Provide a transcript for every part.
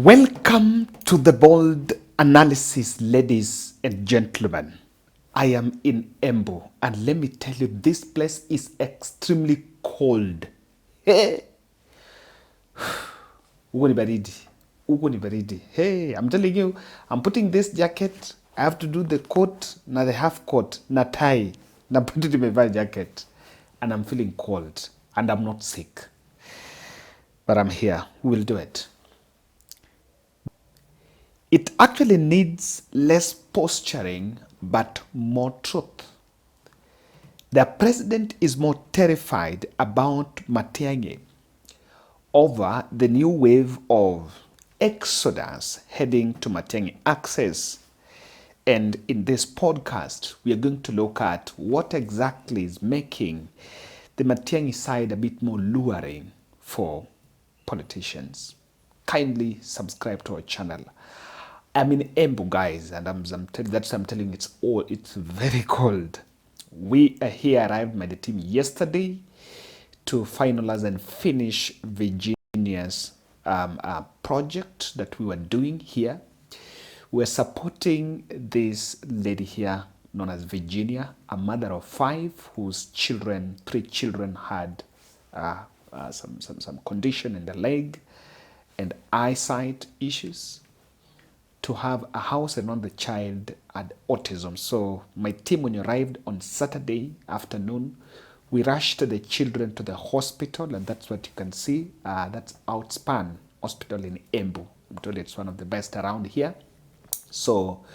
Welcome to the bold analysis, ladies and gentlemen. I am in Embu, and let me tell you, this place is extremely cold. Hey, huko ni baridi. Huko ni baridi. Hey, I'm telling you, I'm putting this jacket. I have to do the coat, na the half coat, na tie, na put it in my jacket, and I'm feeling cold, and I'm not sick, but I'm here. We will do it. It actually needs less posturing but more truth. The president is more terrified about Matian'gi over the new wave of exodus heading to Matian'gi access. And in this podcast, we are going to look at what exactly is making the Matian'gi side a bit more luring for politicians. Kindly subscribe to our channel. I'm in Embu, guys, and I'm telling you, it's very cold. We are here, arrived by the team yesterday to finalize and finish Virginia's project that we were doing here. We're supporting this lady here known as Virginia, a mother of 5 whose children, 3 children had some condition in the leg and eyesight issues. To have a house around the child had autism. So my team, when you arrived on Saturday afternoon, we rushed the children to the hospital, and that's what you can see. That's Outspan Hospital in Embu. I'm told it's one of the best around here. So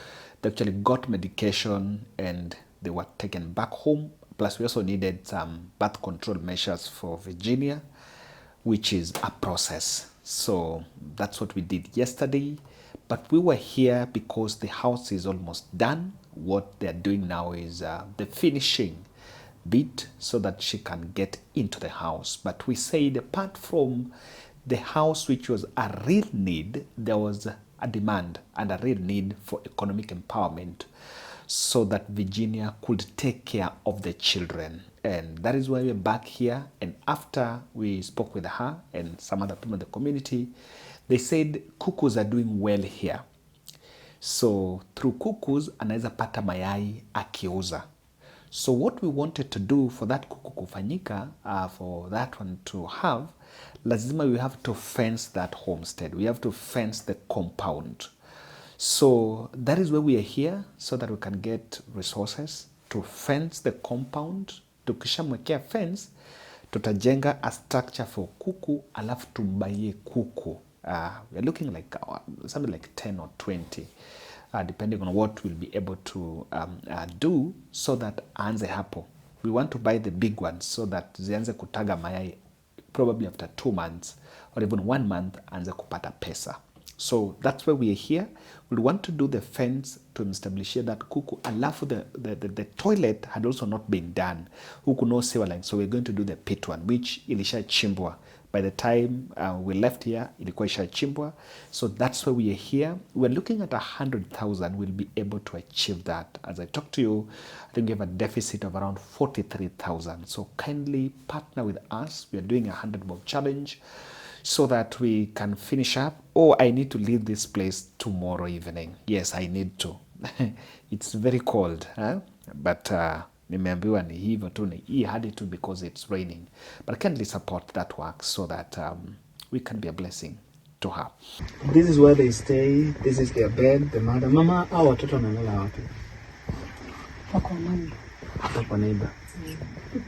they actually got medication and they were taken back home. Plus, we also needed some birth control measures for Virginia, which is a process. So that's what we did yesterday. But we were here because the house is almost done. What they're doing now is the finishing bit so that she can get into the house. But we said apart from the house, which was a real need, there was a demand and a real need for economic empowerment so that Virginia could take care of the children. And that is why we're back here. And after we spoke with her and some other people in the community, they said cuckoos are doing well here. So through cuckoos, anaweza pata mayai akiuza. So what we wanted to do for that kuku kufanyika, for that one to have, lazima we have to fence that homestead. We have to fence the compound. So that is where we are here, so that we can get resources to fence the compound. Tukishamwekea fence, tutajenga a structure for kuku, alafu tumbaye kuku. We're looking like something like 10 or 20, depending on what we'll be able to do, so that aanze hapo. We want to buy the big ones so that zianze kutaga mayai probably after 2 months or even 1 month, aanze kupata pesa. So that's why we are here. We want to do the fence to establish that kuku. Alafu the toilet had also not been done. Huku no sewer line. So we're going to do the pit one, which ilisha chimbwa. By the time we left here, ilikuwa isha chimbwa. So that's why we are here. We're looking at 100,000. We'll be able to achieve that. As I talk to you, I think we have a deficit of around 43,000. So kindly partner with us. We are doing a 100 bob challenge, so that we can finish up. Oh, I need to leave this place tomorrow evening. Yes, I need to. It's very cold, huh? But nimeambiwa ni hivyo tu, hii hadi tu because it's raining. But kindly support that work so that we can be a blessing to her. This is where they stay. This is their bed. The mother. Mama, au watoto wanalala wapi? Kwa neighbor.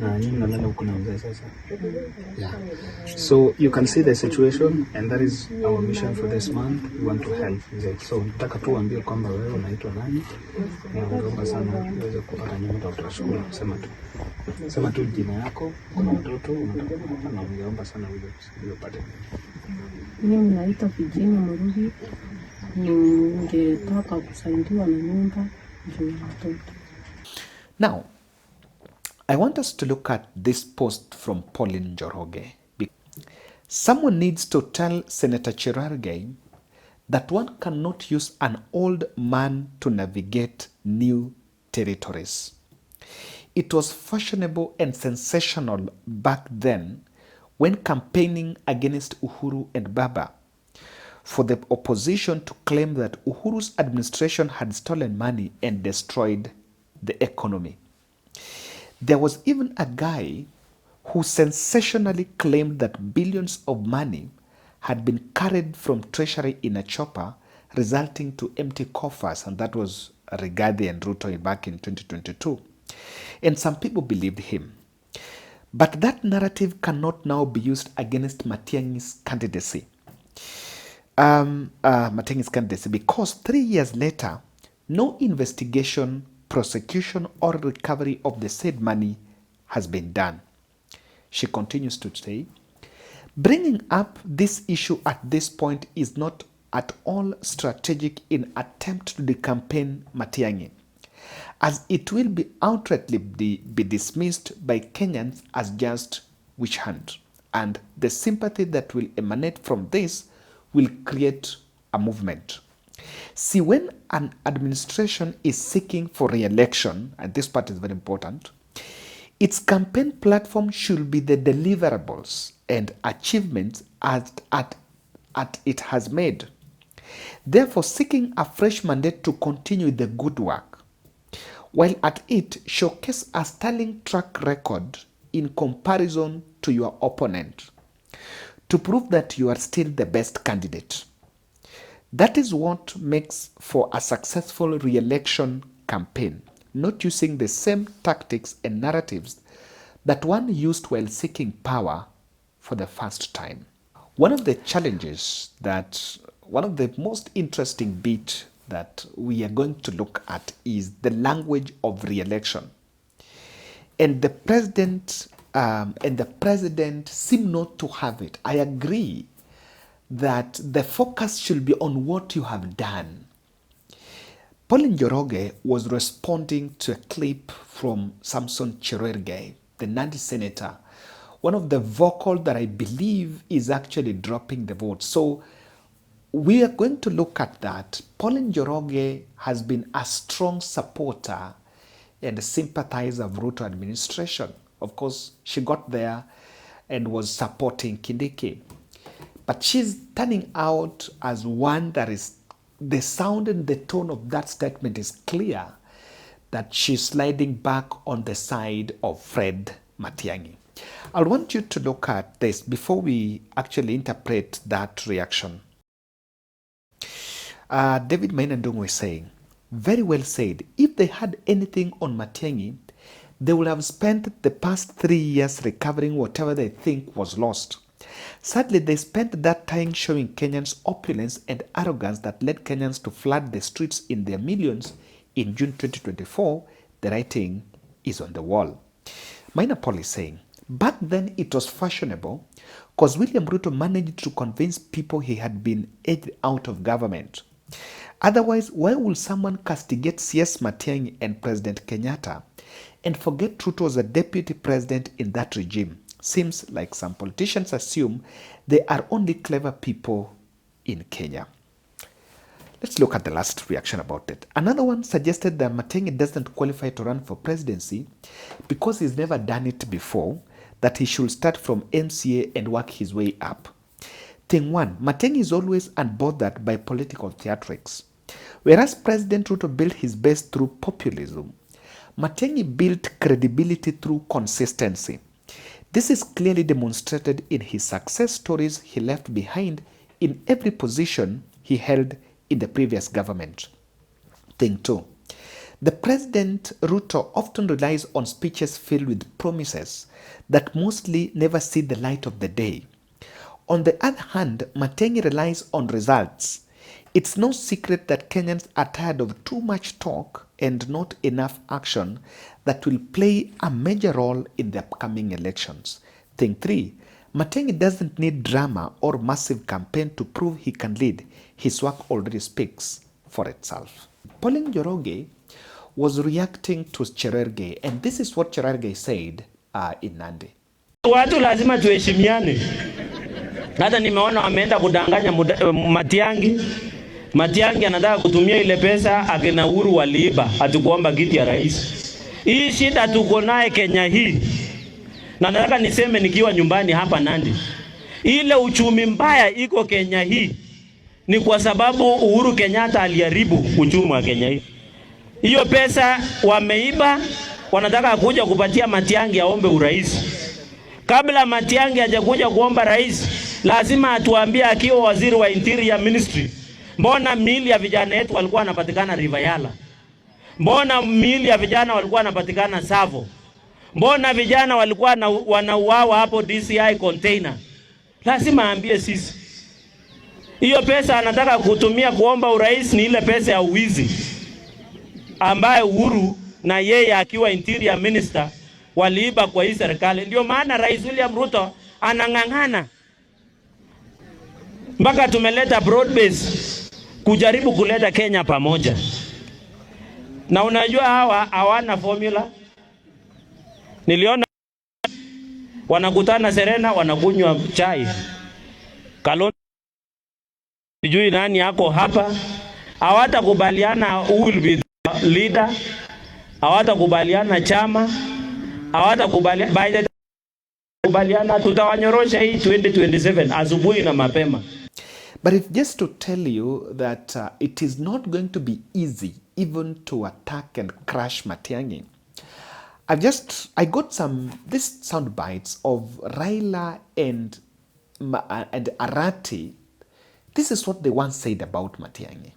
Na nyinyi mnalala huko na mzee sasa. Yeah. So you can see the situation, and that is our mission for this month. We want to help mzee. So nataka tu uambie kwamba wewe unaitwa nani? Na naomba sana uweze kupata nyumba ya kushukuru. Sema tu jina yako, kuna mtoto unataka, na ungeomba sana wewe upate. Mimi naitwa Virginia Murugi. Ningetaka kusaidiwa na nyumba juu ya mtoto. Now, I want us to look at this post from Pauline Cherargei. Someone needs to tell Senator Cherargei that one cannot use an old man to navigate new territories. It was fashionable and sensational back then when campaigning against Uhuru and Baba. for the opposition to claim that Uhuru's administration had stolen money and destroyed the economy. There was even a guy who sensationally claimed that billions of money had been carried from treasury in a chopper, resulting to empty coffers, and that was Cherargei and Ruto back in 2022. And some people believed him. But that narrative cannot now be used against Matiangi's candidacy. Because 3 years later, no investigation, prosecution, or recovery of the said money has been done. She continues to say, bringing up this issue at this point is not at all strategic in attempt to decampaign Matiangi, as it will be outrightly be dismissed by Kenyans as just witch hunt, and the sympathy that will emanate from this will create a movement. See, when an administration is seeking for re-election, and this part is very important, its campaign platform should be the deliverables and achievements it has made. Therefore, seeking a fresh mandate to continue the good work, while at it showcase a sterling track record in comparison to your opponent, to prove that you are still the best candidate. That is what makes for a successful re-election campaign, not using the same tactics and narratives that one used while seeking power for the first time. One of the challenges one of the most interesting bit that we are going to look at is the language of re-election. And the president seem not to have it. I agree that the focus should be on what you have done. Pauline Cherargei was responding to a clip from Samson Cherargei, the Nandi senator, one of the vocal that I believe is actually dropping the vote. So we are going to look at that. Pauline Cherargei has been a strong supporter and a sympathizer of Ruto administration. Of course, she got there and was supporting Kindiki. But she's turning out as one that is, the sound and the tone of that statement is clear that she's sliding back on the side of Fred Matiangi. I want you to look at this before we actually interpret that reaction. David Mainandong was saying, very well said, if they had anything on Matiangi, they would have spent the past 3 years recovering whatever they think was lost. Sadly, they spent that time showing Kenyans opulence and arrogance that led Kenyans to flood the streets in their millions in June 2024. The writing is on the wall. Minor Paul is saying, back then it was fashionable because William Ruto managed to convince people he had been edged out of government. Otherwise, why would someone castigate CS Matiangi and President Kenyatta and forget Ruto was a deputy president in that regime? Seems like some politicians assume they are only clever people in Kenya. Let's look at the last reaction about it. Another one suggested that Matiangi doesn't qualify to run for presidency because he's never done it before, that he should start from MCA and work his way up. Thing one, Matiangi is always unbothered by political theatrics. Whereas President Ruto built his base through populism, Matiangi built credibility through consistency. This is clearly demonstrated in his success stories he left behind in every position he held in the previous government. Thing two, the President Ruto often relies on speeches filled with promises that mostly never see the light of the day. On the other hand, Matiangi relies on results. It's no secret that Kenyans are tired of too much talk and not enough action that will play a major role in the upcoming elections. Thing three, Matiangi doesn't need drama or massive campaign to prove he can lead. His work already speaks for itself. Pauline Cherargei was reacting to Cherargei, and this is what Cherargei said in Nandi. Watu lazima tuheshimiane. Hata nimeona wameenda kudanganya Matiangi. Matiangi anataka kutumia ile pesa akina Uhuru waliiba hatukuomba kiti ya rais. Hii shida tuko naye Kenya hii. Na nataka niseme nikiwa nyumbani hapa Nandi. Ile uchumi mbaya iko Kenya hii. ni kwa sababu Uhuru Kenyatta aliharibu uchumi wa Kenya hii. Hiyo pesa wameiba, wanataka kuja kupatia Matiangi aombe urais. Kabla Matiangi hajakuja kuomba rais, lazima atuambie akiwa waziri wa Interior Ministry, mbona miili ya vijana wetu walikuwa wanapatikana River Yala? Mbona miili ya vijana walikuwa wanapatikana Savo? Mbona vijana walikuwa wanauawa hapo DCI container? Lazima aambie sisi. Hiyo pesa anataka kutumia kuomba urais ni ile pesa ya uwizi ambaye Uhuru na yeye akiwa Interior Minister waliiba kwa hii serikali. Ndio maana Rais William Ruto anang'ang'ana mpaka tumeleta broad base kujaribu kuleta Kenya pamoja. Na unajua hawa hawana formula. Niliona wanakutana Serena, wanakunywa chai. Kalonzo sijui nani yako hapa, hawatakubaliana who will be the leader, hawatakubaliana chama, hawatakubaliana by the kubaliana, tutawanyorosha hii 2027 asubuhi na mapema. But it's just to tell you that it is not going to be easy even to attack and crush Matiangi. I got these sound bites of Raila and Arati. This is what they once said about Matiangi.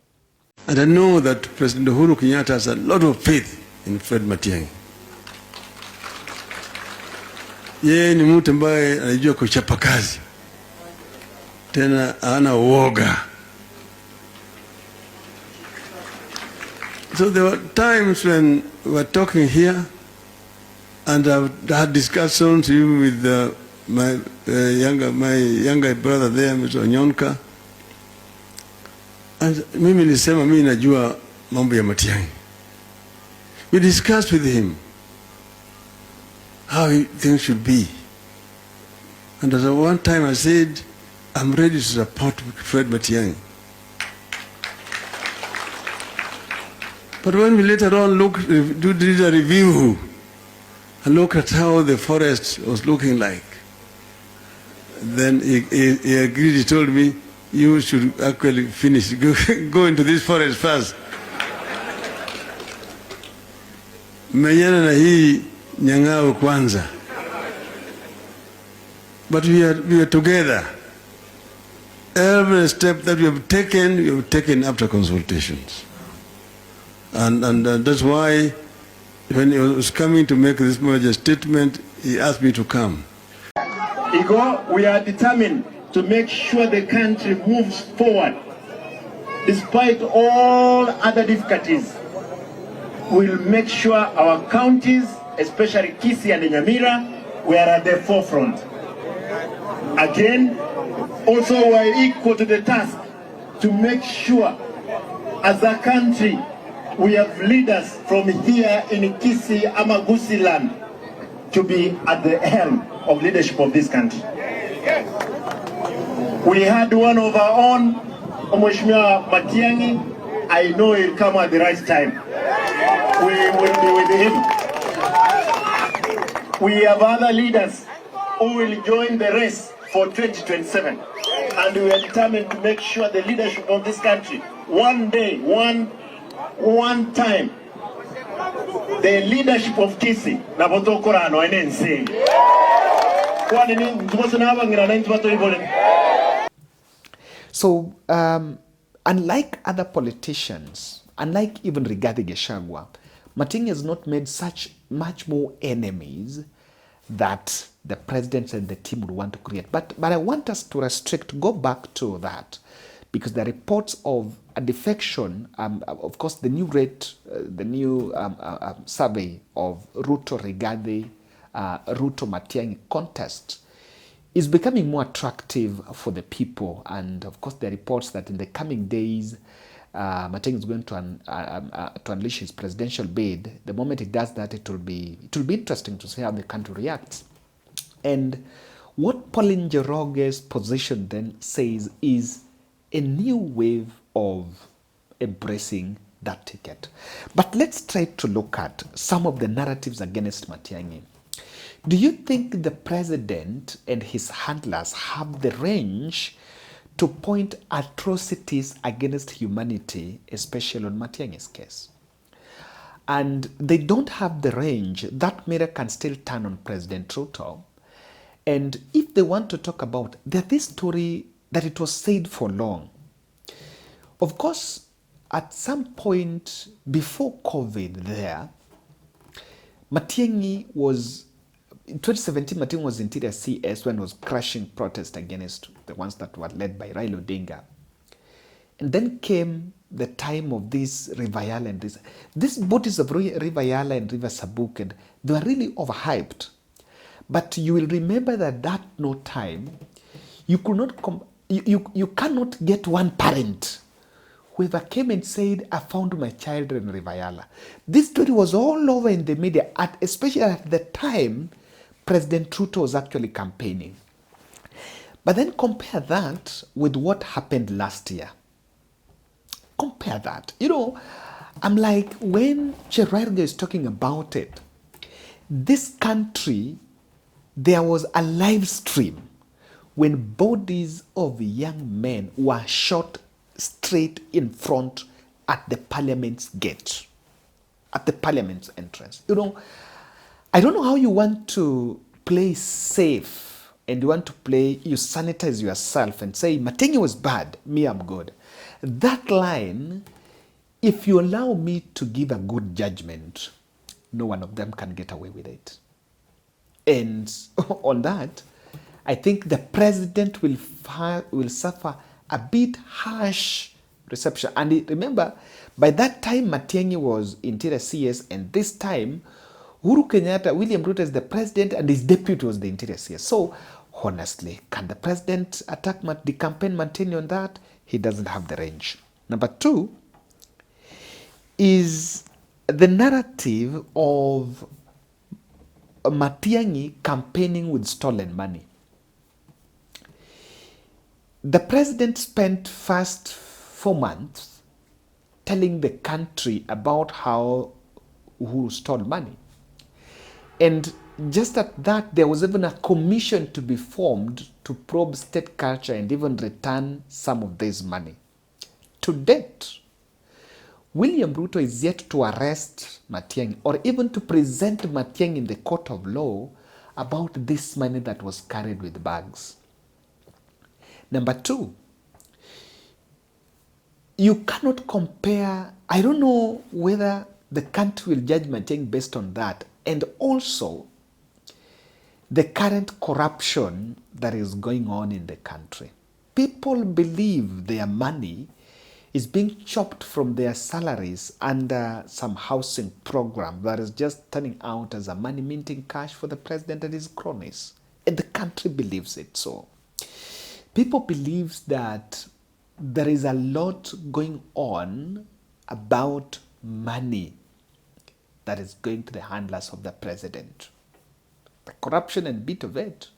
And I know that President Uhuru Kenyatta has a lot of faith in Fred Matiangi. Yeye ni mtu ambaye anajua kuchapa kazi. Tena hana uoga. So there were times when we were talking here and I had discussions even with my younger brother there, Mr. Onyonka. And mimi nilisema mimi najua mambo ya Matiangi. We discussed with him how things should be. And at one time I said, I'm ready to support Fred Matiangi. But when we later on did a review and look at how the forest was looking like, then he agreed, he told me, you should actually finish, go into this forest first. Menyana na hii nyang'ao kwanza. But we are together. Every step that we have taken after consultations. And that's why when he was coming to make this major statement, he asked me to come. We are determined to make sure the country moves forward. Despite all other difficulties, we'll make sure our counties, especially Kisii and Nyamira, we are at the forefront. Again, also we are equal to the task to make sure as a country we have leaders from here in Kisii, Amagusi land to be at the helm of leadership of this country. We had one of our own, Mheshimiwa Matiangi. I know he'll come at the right time. We will be with him. We have other leaders who will join the race for 2027. And we are determined to make sure the leadership of this country, one day, one time, the leadership of Kisii, Nabotokorano, and NC. So, unlike other politicians, unlike even Rigathi Gachagua, Matiangi has not made much more enemies that the president and the team would want to create. But I want us to go back to that, because the reports of a defection, of course, the new survey of Ruto Rigathi, Ruto Matiangi contest is becoming more attractive for the people. And of course, the reports that in the coming days, Matiangi is going to unleash his presidential bid. The moment he does that, it will be interesting to see how the country reacts. And what Pauline Cherargei's position then says is a new wave of embracing that ticket. But let's try to look at some of the narratives against Matiangi. Do you think the president and his handlers have the range to point atrocities against humanity, especially on Matiangi's case. And they don't have the range. That mirror can still turn on President Ruto. And if they want to talk about, there's this story that it was said for long. Of course, at some point before COVID there, Matiangi was, in 2017, Matiangi was interior CS when it was crushing protests against the ones that were led by Raila Odinga. And then came the time of this River Yala and these bodies of River Yala and River Sabuk, and they were really overhyped. But you will remember that no time, you could not you cannot get one parent whoever came and said, I found my child in River Yala. This story was all over in the media, especially at the time President Ruto was actually campaigning. But then compare that with what happened last year. Compare that. You know, I'm like, when Cherargei is talking about it, this country, there was a live stream when bodies of young men were shot straight in front at the parliament's gate, at the parliament's entrance. You know, I don't know how you want to play safe and you want to play, you sanitize yourself and say, Matiangi was bad, me, I'm good. That line, if you allow me to give a good judgment, no one of them can get away with it. And on that, I think the president will suffer a bit harsh reception. And remember, by that time, Matiangi was interior CS, and this time, Uhuru Kenyatta, William Ruto is the president, and his deputy was the interior CS. So, honestly, can the president attack Decamping Matiangi on that? He doesn't have the range. Number two is the narrative of Matiangi campaigning with stolen money. The president spent first 4 months telling the country about how Uhuru stole money. And just at that, there was even a commission to be formed to probe state culture and even return some of this money. To date, William Ruto is yet to arrest Matiangi or even to present Matiangi in the court of law about this money that was carried with bags. Number two, you cannot compare, I don't know whether the country will judge Matiangi based on that, and also the current corruption that is going on in the country. People believe their money is being chopped from their salaries under some housing program that is just turning out as a money minting cash for the president and his cronies. And the country believes it so. People believe that there is a lot going on about money that is going to the handlers of the president. The corruption and bit of it.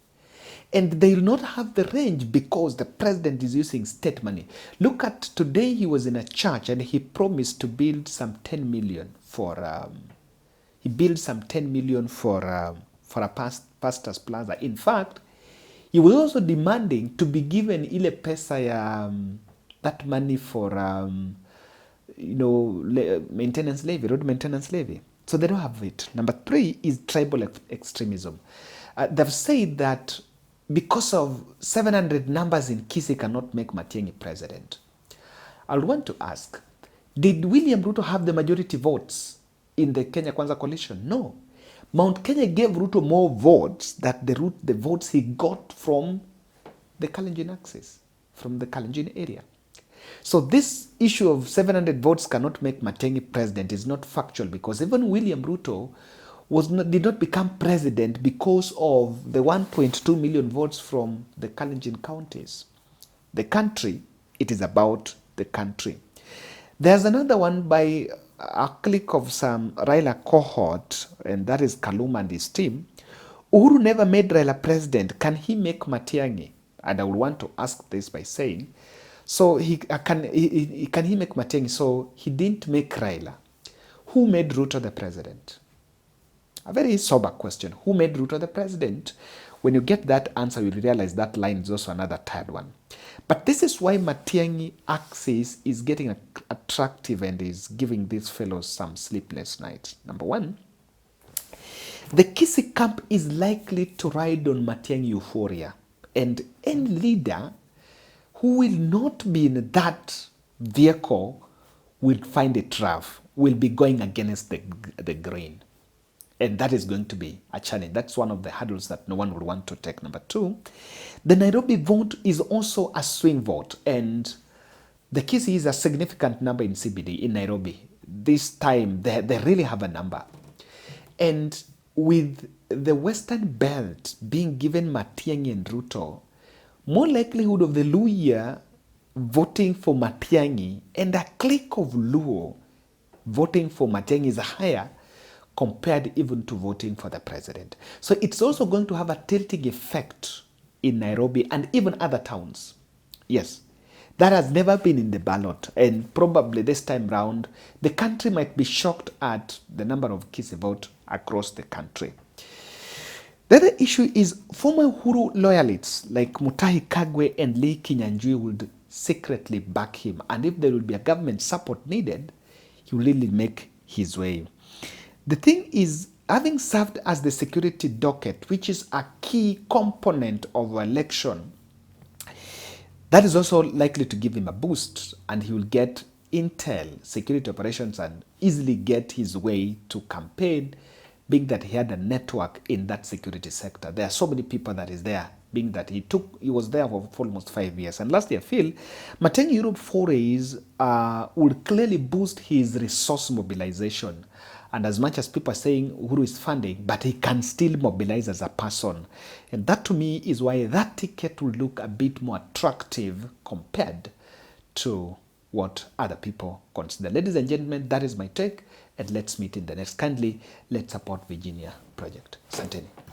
And they will not have the range because the president is using state money. Look at today, he was in a church and he promised to build some 10 million for a pastor's plaza. In fact, he was also demanding to be given ile pesa ya that money for maintenance levy, road maintenance levy. So they don't have it. Number three is tribal extremism. They've said that because of 700 numbers in Kisii cannot make Matiangi president. I would want to ask, did William Ruto have the majority votes in the Kenya Kwanza coalition? No. Mount Kenya gave Ruto more votes than the votes he got from the Kalenjin axis, from the Kalenjin area. So this issue of 700 votes cannot make Matiangi president is not factual, because even William Ruto did not become president because of the 1.2 million votes from the Kalenjin counties. The country, it is about the country. There's another one by a clique of some Raila cohort, and that is Kaluma and his team. Uhuru never made Raila president. Can he make Matiangi? And I would want to ask this by saying, so can he make Matiangi? So he didn't make Raila. Who made Ruto the president? A very sober question. Who made Ruto the president? When you get that answer, you realize that line is also another tired one. But this is why Matiangi axis is getting attractive and is giving these fellows some sleepless nights. Number one, the Kisii camp is likely to ride on Matiangi euphoria, and any leader who will not be in that vehicle will find it rough, will be going against the grain. And that is going to be a challenge. That's one of the hurdles that no one would want to take. Number two, the Nairobi vote is also a swing vote, and the Kisii is a significant number in CBD in Nairobi. This time, they really have a number. And with the Western Belt being given Matiangi and Ruto, more likelihood of the Luhya voting for Matiangi and a clique of Luo voting for Matiangi is higher compared even to voting for the president. So it's also going to have a tilting effect in Nairobi and even other towns. Yes, that has never been in the ballot, and probably this time round, the country might be shocked at the number of Kisii votes across the country. The other issue is former Uhuru loyalists like Mutahi Kagwe and Lee Kinyanjui would secretly back him, and if there will be a government support needed, he will really make his way. The thing is, having served as the security docket, which is a key component of an election, that is also likely to give him a boost, and he will get intel, security operations, and easily get his way to campaign, being that he had a network in that security sector. There are so many people that is there, being that he was there for almost 5 years. And lastly, I feel Matiangi Europe forays would clearly boost his resource mobilization. And as much as people are saying Uhuru is funding, but he can still mobilize as a person. And that to me is why that ticket will look a bit more attractive compared to what other people consider. Ladies and gentlemen, that is my take, and let's meet in the next. Kindly, let's support Virginia Project. Santeni.